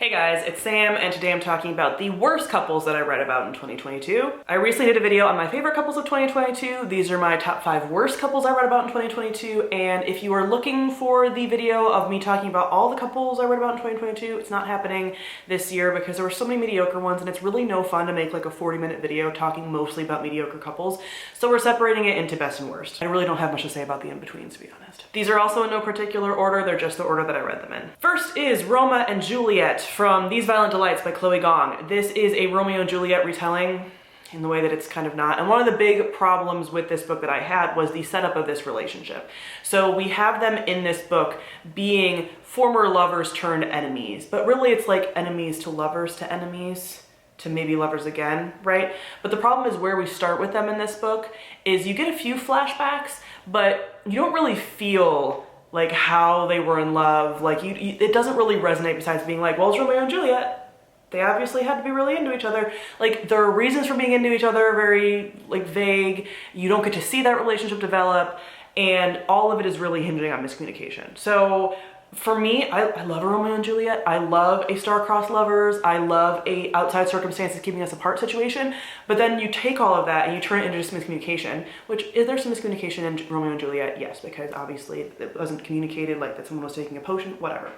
Hey guys, it's Sam, and today I'm talking about the worst couples that I read about in 2022. I recently did a video on my favorite couples of 2022. These are my top 5 worst couples I read about in 2022, and if you are looking for the video of me talking about all the couples I read about in 2022, it's not happening this year because there were so many mediocre ones, and it's really no fun to make like a 40-minute video talking mostly about mediocre couples, so we're separating it into best and worst. I really don't have much to say about the in-betweens, to be honest. These are also in no particular order, they're just the order that I read them in. First is Roma and Juliet from These Violent Delights by Chloe Gong. This is a Romeo and Juliet retelling in the way that it's kind of not. And one of the big problems with this book that I had was the setup of this relationship. So we have them in this book being former lovers turned enemies, but really it's like enemies to lovers to enemies to maybe lovers again, right? But the problem is where we start with them in this book is you get a few flashbacks, but you don't really feel like how they were in love. Like it doesn't really resonate besides being like, well, it's Romeo and Juliet. They obviously had to be really into each other. Like their reasons for being into each other are very like vague. You don't get to see that relationship develop, and all of it is really hinging on miscommunication. So for me, I love a Romeo and Juliet. I love a star-crossed lovers. I love a outside circumstances keeping us apart situation. But then you take all of that and you turn it into just miscommunication, which is there some miscommunication in Romeo and Juliet? Yes, because obviously it wasn't communicated like that someone was taking a potion, whatever.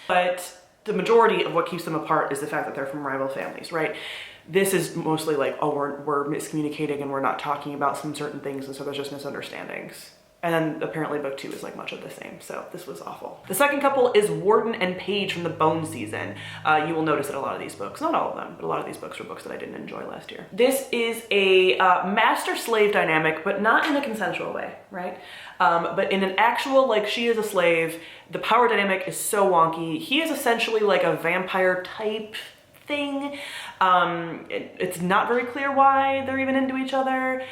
But the majority of what keeps them apart is the fact that they're from rival families, right? This is mostly like, oh, we're miscommunicating and we're not talking about some certain things, and so there's just misunderstandings. And then apparently book 2 is like much of the same, so this was awful. The second couple is Warden and Paige from the Bone season. You will notice that a lot of these books, not all of them, but a lot of these books were books that I didn't enjoy last year. This is a master-slave dynamic, but not in a consensual way, right? But in an actual, like, she is a slave, the power dynamic is so wonky. He is essentially like a vampire type thing. It's not very clear why they're even into each other.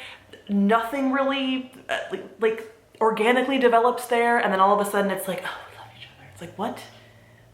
Nothing really, like organically develops there, and then all of a sudden it's like, oh, we love each other. It's like, what?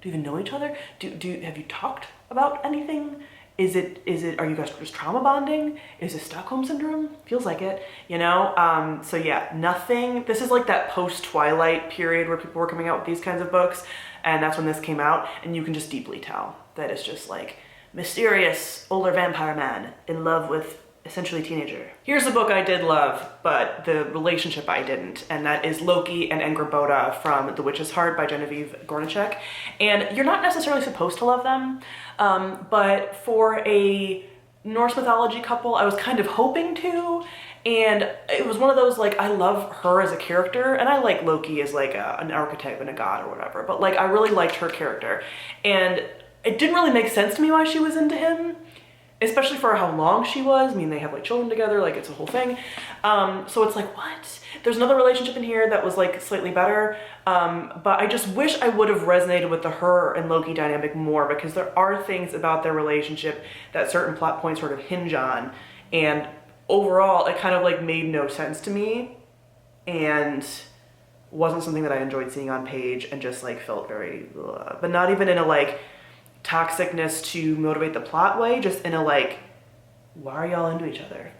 Do you even know each other? Have you talked about anything? Are you guys just trauma bonding? Is it Stockholm syndrome? Feels like it, you know? So yeah, nothing. This is like that post-Twilight period where people were coming out with these kinds of books, and that's when this came out, and you can just deeply tell that it's just like mysterious older vampire man in love with essentially teenager. Here's a book I did love, but the relationship I didn't, and that is Loki and Boda from The Witch's Heart by Genevieve Gornichek. And you're not necessarily supposed to love them, but for a Norse mythology couple, I was kind of hoping to, and it was one of those, like, I love her as a character, and I like Loki as like an archetype and a god or whatever, but like I really liked her character, and it didn't really make sense to me why she was into him, especially for how long she was. I mean, they have like children together, like it's a whole thing. So it's like, what? There's another relationship in here that was like slightly better, but I just wish I would have resonated with the her and Loki dynamic more, because there are things about their relationship that certain plot points sort of hinge on, and overall it kind of like made no sense to me and wasn't something that I enjoyed seeing on page, and just like felt very, but not even in a like toxicness to motivate the plot way, just in a like, why are y'all into each other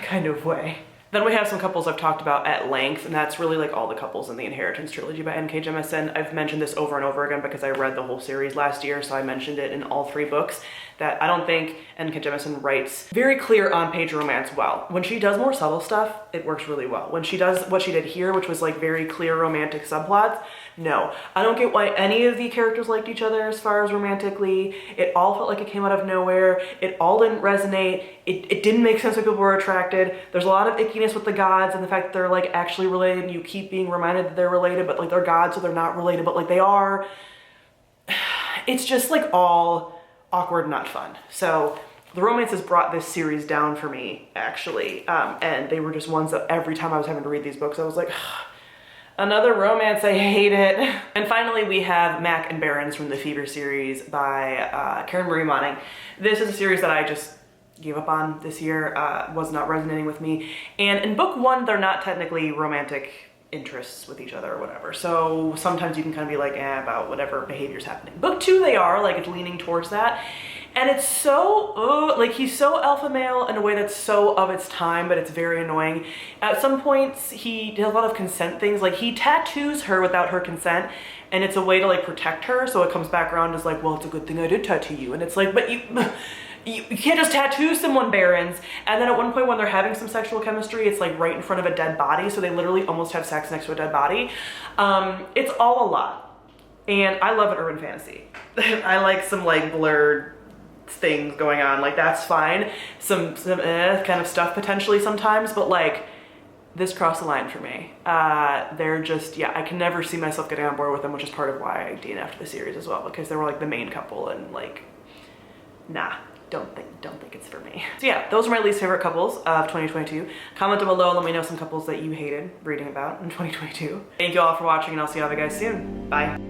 kind of way. Then we have some couples I've talked about at length, and that's really like all the couples in the Inheritance Trilogy by N.K. Jemisin. I've mentioned this over and over again because I read the whole series last year, so I mentioned it in all 3 books, that I don't think N.K. Jemisin writes very clear on-page romance well. When she does more subtle stuff, it works really well. When she does what she did here, which was like very clear romantic subplots, no. I don't get why any of the characters liked each other as far as romantically. It all felt like it came out of nowhere. It all didn't resonate. It didn't make sense when people were attracted. There's a lot of ickiness with the gods and the fact that they're like actually related, and you keep being reminded that they're related, but like they're gods, so they're not related, but like they are. It's just like all awkward, not fun. So the romances brought this series down for me, actually, and they were just ones that every time I was having to read these books, I was like, another romance, I hate it. And finally, we have Mac and Barons from the Fever series by Karen Marie Moning. This is a series that I just gave up on this year, was not resonating with me. And in book 1, they're not technically romantic interests with each other or whatever. So sometimes you can kind of be like, about whatever behavior's happening. Book 2, they are, like, it's leaning towards that. And it's so, like he's so alpha male in a way that's so of its time, but it's very annoying. At some points, he does a lot of consent things. Like he tattoos her without her consent, and it's a way to like protect her. So it comes back around as like, well, it's a good thing I did tattoo you. And it's like, but you can't just tattoo someone, Barons. And then at one point when they're having some sexual chemistry, it's like right in front of a dead body. So they literally almost have sex next to a dead body. It's all a lot. And I love an urban fantasy. I like some like blurred things going on, like that's fine. Some kind of stuff potentially sometimes, but like this crossed the line for me. They're just, yeah, I can never see myself getting on board with them, which is part of why I DNF'd the series as well, because they were like the main couple and like, nah. Don't think it's for me. So yeah, those are my least favorite couples of 2022. Comment down below, let me know some couples that you hated reading about in 2022. Thank you all for watching, and I'll see you all guys soon. Bye.